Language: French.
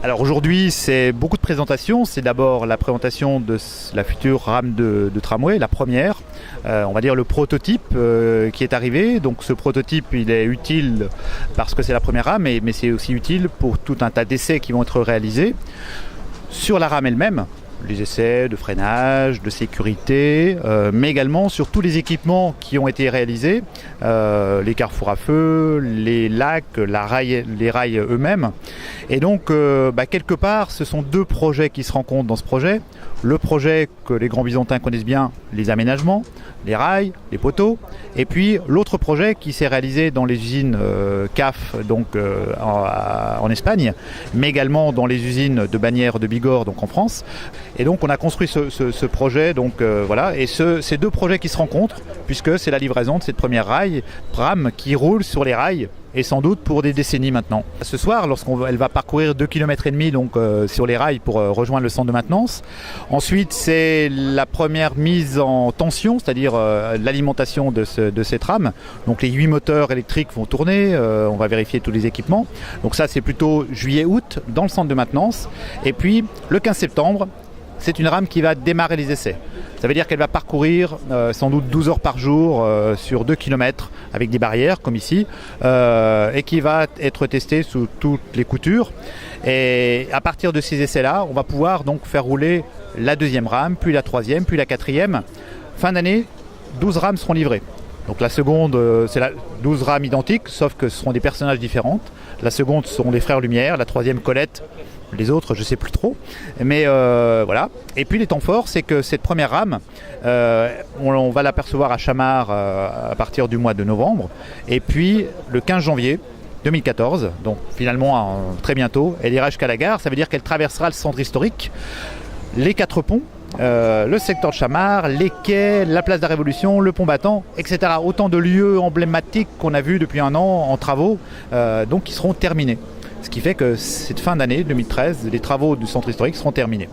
Alors aujourd'hui, c'est beaucoup de présentations. C'est d'abord la présentation de la future rame de tramway, la première. On va dire le prototype qui est arrivé. Donc ce prototype, il est utile parce que c'est la première rame, mais c'est aussi utile pour tout un tas d'essais qui vont être réalisés sur la rame elle-même. Les essais de freinage, de sécurité, mais également sur tous les équipements qui ont été réalisés, les carrefours à feu, les lacs, les rails eux-mêmes. Et donc, quelque part, ce sont deux projets qui se rencontrent dans ce projet. Le projet que les grands Byzantins connaissent bien, les aménagements, les rails, les poteaux, et puis l'autre projet qui s'est réalisé dans les usines CAF en Espagne, mais également dans les usines de Bagnères de Bigorre donc en France. Et donc on a construit ce projet, et ces deux projets qui se rencontrent, puisque c'est la livraison de cette première rame qui roule sur les rails, et sans doute pour des décennies maintenant. Ce soir, lorsqu'elle va parcourir 2,5 km sur les rails pour rejoindre le centre de maintenance. Ensuite, c'est la première mise en tension, c'est-à-dire l'alimentation de cette rame. Donc les 8 moteurs électriques vont tourner, on va vérifier tous les équipements. Donc ça, c'est plutôt juillet-août dans le centre de maintenance. Et puis, le 15 septembre, c'est une rame qui va démarrer les essais. Ça veut dire qu'elle va parcourir sans doute 12 heures par jour sur 2 km avec des barrières comme ici et qui va être testée sous toutes les coutures. Et à partir de ces essais-là, on va pouvoir donc faire rouler la deuxième rame, puis la troisième, puis la quatrième. Fin d'année, 12 rames seront livrées. Donc la seconde, c'est 12 rames identiques, sauf que ce seront des personnages différents. La seconde, ce seront les frères Lumière, la troisième, Colette. Les autres, je ne sais plus trop. Mais voilà. Et puis les temps forts, c'est que cette première rame, on va l'apercevoir à Chamars à partir du mois de novembre. Et puis le 15 janvier 2014, donc finalement très bientôt, elle ira jusqu'à la gare. Ça veut dire qu'elle traversera le centre historique, les 4 ponts, le secteur de Chamars, les quais, la place de la Révolution, le pont battant, etc. Autant de lieux emblématiques qu'on a vus depuis un an en travaux, donc qui seront terminés. Ce qui fait que cette fin d'année 2013, les travaux du centre historique seront terminés.